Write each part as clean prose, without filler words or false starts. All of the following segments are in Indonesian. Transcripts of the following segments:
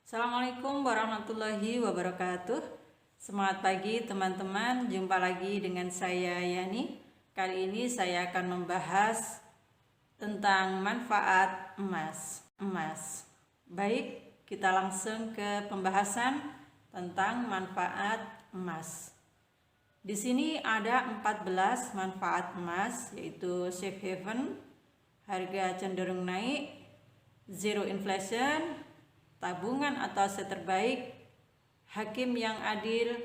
Assalamualaikum warahmatullahi wabarakatuh. Semangat pagi teman-teman, jumpa lagi dengan saya Yani. Kali ini saya akan membahas tentang manfaat emas. Baik, kita langsung ke pembahasan tentang manfaat emas. Di sini ada 14 manfaat emas, yaitu safe haven, harga cenderung naik, zero inflation, tabungan atau aset terbaik, hakim yang adil,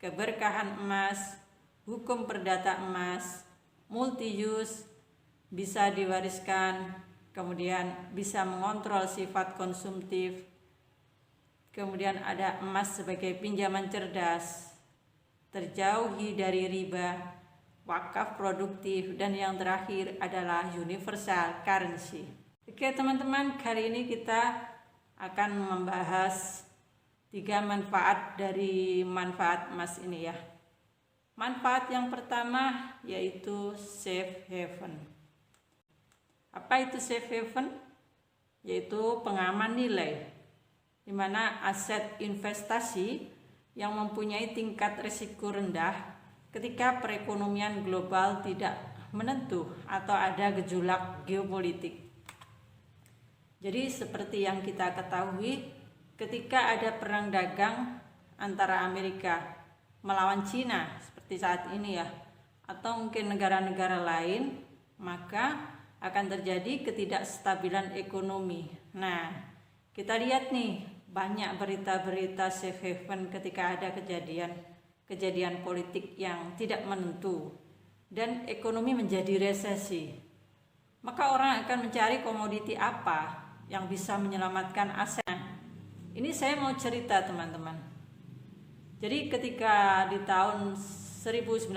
keberkahan emas, hukum perdata emas, multi use, bisa diwariskan, kemudian bisa mengontrol sifat konsumtif, kemudian ada emas sebagai pinjaman cerdas, terjauhi dari riba, wakaf produktif, dan yang terakhir adalah universal currency. Oke teman-teman, kali ini kita akan membahas 3 manfaat dari manfaat emas ini ya. Manfaat yang pertama yaitu safe haven. Apa itu safe haven? Yaitu pengaman nilai, di mana aset investasi yang mempunyai tingkat risiko rendah ketika perekonomian global tidak menentu atau ada gejolak geopolitik. Jadi seperti yang kita ketahui, ketika ada perang dagang antara Amerika melawan Cina seperti saat ini ya, atau mungkin negara-negara lain, maka akan terjadi ketidakstabilan ekonomi. Nah, kita lihat nih banyak berita-berita safe haven ketika ada kejadian politik yang tidak menentu dan ekonomi menjadi resesi. Maka orang akan mencari komoditi apa yang bisa menyelamatkan asetnya. Ini saya mau cerita teman-teman. Jadi ketika di tahun 1990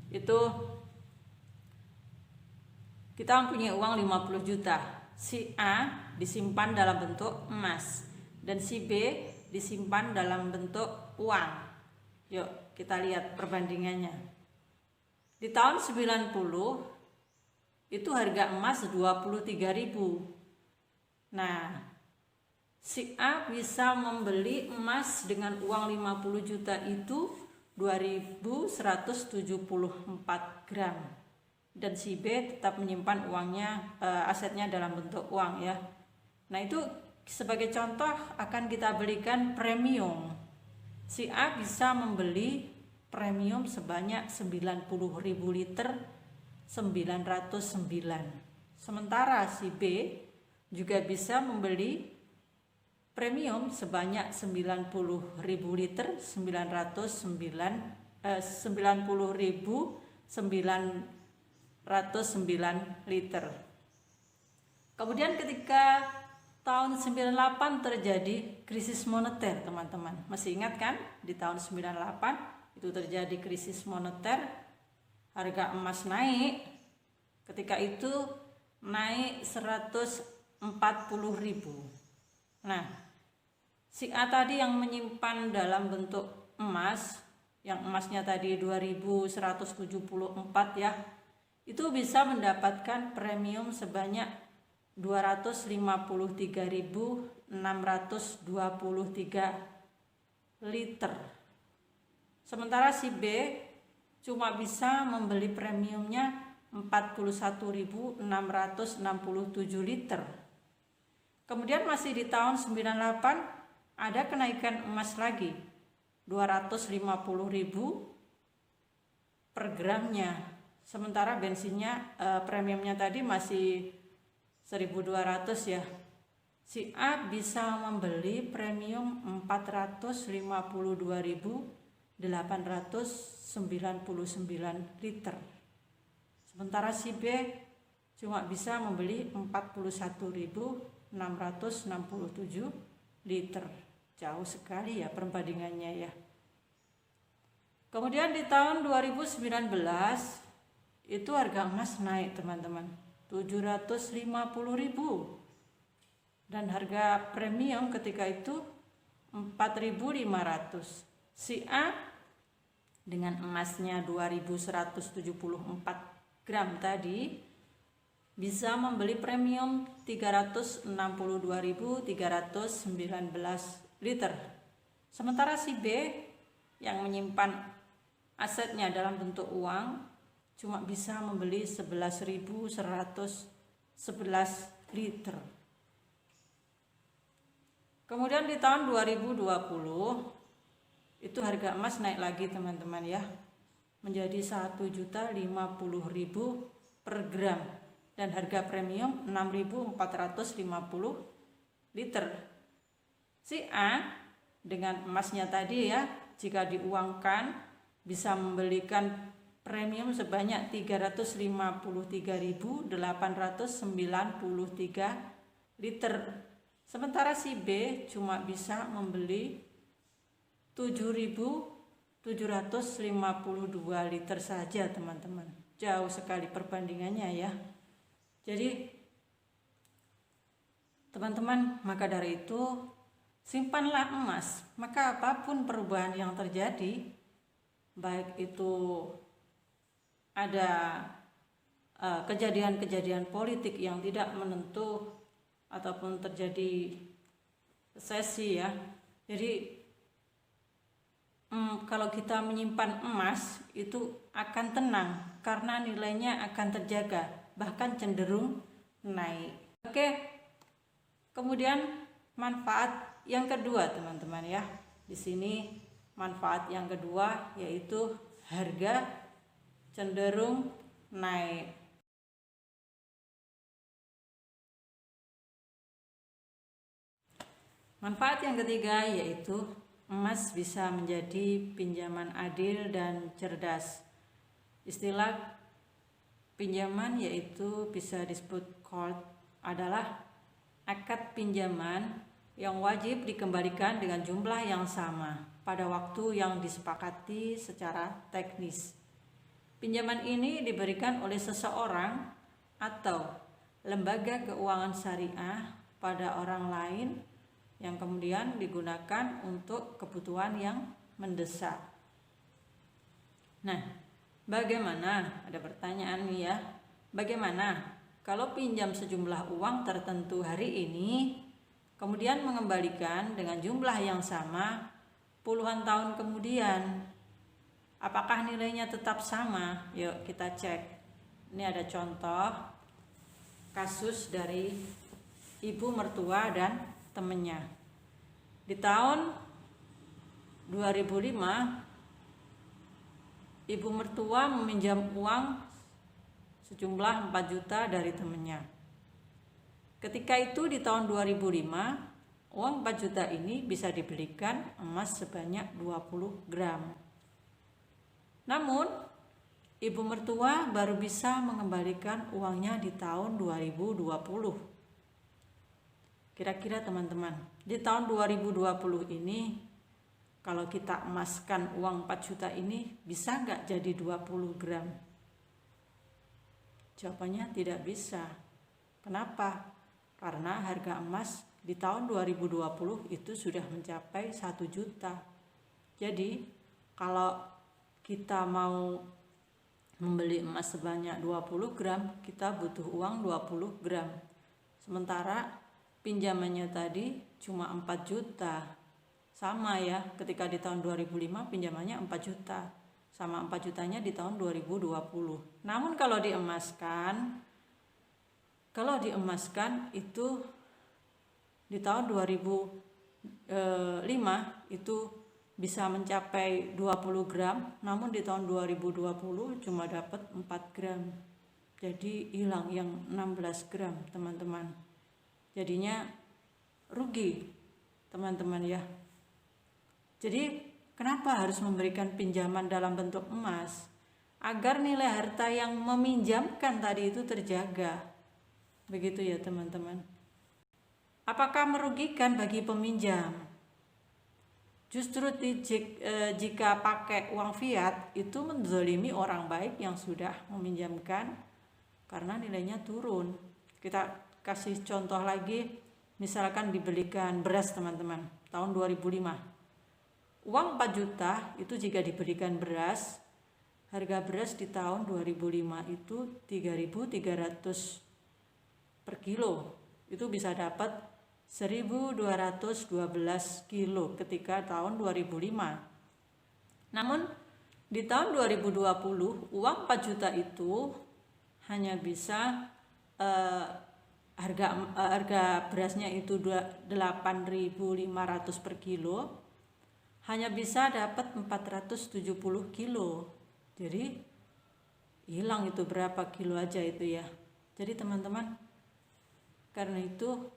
itu kita mempunyai uang 50 juta. Si A disimpan dalam bentuk emas dan si B disimpan dalam bentuk uang. Yuk kita lihat perbandingannya. Di tahun 90 itu harga emas 23.000. Nah, si A bisa membeli emas dengan uang 50 juta itu 2.174 gram. Dan si B tetap menyimpan uangnya, asetnya dalam bentuk uang ya. Nah, itu sebagai contoh akan kita berikan premium. Si A bisa membeli premium sebanyak 90.000 liter 909. Sementara si B juga bisa membeli premium sebanyak 90.000 liter 90.909 liter. Kemudian ketika tahun 98 terjadi krisis moneter, teman-teman. Masih ingat kan? Di tahun 98 itu terjadi krisis moneter. Harga emas naik, ketika itu naik 140.000. Nah, si A tadi yang menyimpan dalam bentuk emas, yang emasnya tadi 2.174 ya, itu bisa mendapatkan premium sebanyak 253.623 liter. Sementara si B cuma bisa membeli premiumnya 41.667 liter. Kemudian masih di tahun 98 ada kenaikan emas lagi 250.000 per gramnya. Sementara bensinnya premiumnya tadi masih 1.200 ya. Si A bisa membeli premium 452.899 liter. Sementara si B cuma bisa membeli 41.667 liter. Jauh sekali ya perbandingannya ya. Kemudian di tahun 2019 itu harga emas naik teman-teman, 750.000. Dan harga premium ketika itu 4.500. Si A dengan emasnya 2.174 gram tadi bisa membeli premium 362.319 liter. Sementara si B yang menyimpan asetnya dalam bentuk uang cuma bisa membeli 11.111 liter. Kemudian di tahun 2020 itu harga emas naik lagi teman-teman ya, menjadi 1.050.000 per gram dan harga premium 6.450 liter. Si A dengan emasnya tadi ya, jika diuangkan bisa membelikan premium sebanyak 353.893 liter. Sementara si B cuma bisa membeli 7.752 liter saja teman-teman. Jauh sekali perbandingannya ya. Jadi teman-teman, maka dari itu simpanlah emas. Maka apapun perubahan yang terjadi, baik itu ada kejadian-kejadian politik yang tidak menentu ataupun terjadi resesi ya. Jadi kalau kita menyimpan emas itu akan tenang karena nilainya akan terjaga, bahkan cenderung naik. Oke. Kemudian manfaat yang kedua teman-teman ya. Di sini manfaat yang kedua yaitu harga cenderung naik. Manfaat yang ketiga yaitu emas bisa menjadi pinjaman adil dan cerdas. Istilah pinjaman yaitu bisa disebut qard adalah akad pinjaman yang wajib dikembalikan dengan jumlah yang sama pada waktu yang disepakati secara teknis. Pinjaman ini diberikan oleh seseorang atau lembaga keuangan syariah pada orang lain yang kemudian digunakan untuk kebutuhan yang mendesak. Nah, bagaimana? Ada pertanyaan nih ya. Bagaimana kalau pinjam sejumlah uang tertentu hari ini, kemudian mengembalikan dengan jumlah yang sama puluhan tahun kemudian? Apakah nilainya tetap sama? Yuk kita cek. Ini ada contoh kasus dari ibu mertua dan temennya. Di tahun 2005, ibu mertua meminjam uang sejumlah 4 juta dari temennya. Ketika itu di tahun 2005, uang 4 juta ini bisa dibelikan emas sebanyak 20 gram. Namun, ibu mertua baru bisa mengembalikan uangnya di tahun 2020. Kira-kira teman-teman, di tahun 2020 ini kalau kita emaskan uang 4 juta ini bisa nggak jadi 20 gram? Jawabannya tidak bisa. Kenapa? Karena harga emas di tahun 2020 itu sudah mencapai 1 juta. Jadi kalau kita mau membeli emas sebanyak 20 gram, kita butuh uang 20 gram. Sementara pinjamannya tadi cuma 4 juta. Sama ya, ketika di tahun 2005 pinjamannya 4 juta. Sama 4 jutanya di tahun 2020. Namun kalau diemaskan itu di tahun 2005 itu bisa mencapai 20 gram, namun di tahun 2020 cuma dapat 4 gram. Jadi hilang yang 16 gram, teman-teman. Jadinya rugi, teman-teman ya. Jadi kenapa harus memberikan pinjaman dalam bentuk emas? Agar nilai harta yang meminjamkan tadi itu terjaga. Begitu ya teman-teman. Apakah merugikan bagi peminjam? Justru jika pakai uang fiat itu menzalimi orang baik yang sudah meminjamkan karena nilainya turun. Kita kasih contoh lagi, misalkan dibelikan beras teman-teman tahun 2005. Uang 4 juta itu jika dibelikan beras, harga beras di tahun 2005 itu 3.300 per kilo. Itu bisa dapat 1.212 kilo ketika tahun 2005. Namun di tahun 2020 uang 4 juta itu hanya bisa harga berasnya itu 8.500 per kilo, hanya bisa dapat 470 kilo. Jadi hilang itu berapa kilo aja itu ya. Jadi teman-teman, karena itu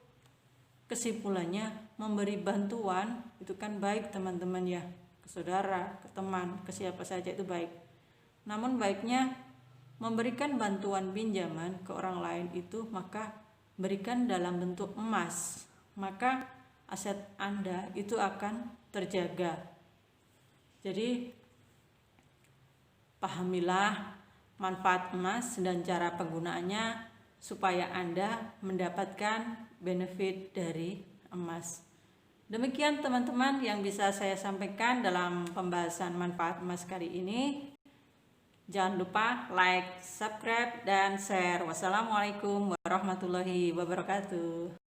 kesimpulannya memberi bantuan itu kan baik teman-teman ya, ke saudara, ke teman, ke siapa saja itu baik. Namun baiknya memberikan bantuan pinjaman ke orang lain itu maka berikan dalam bentuk emas, maka aset Anda itu akan terjaga. Jadi pahamilah manfaat emas dan cara penggunaannya supaya Anda mendapatkan benefit dari emas. Demikian teman-teman yang bisa saya sampaikan dalam pembahasan manfaat emas kali ini. Jangan lupa like, subscribe, dan share. Wassalamualaikum warahmatullahi wabarakatuh.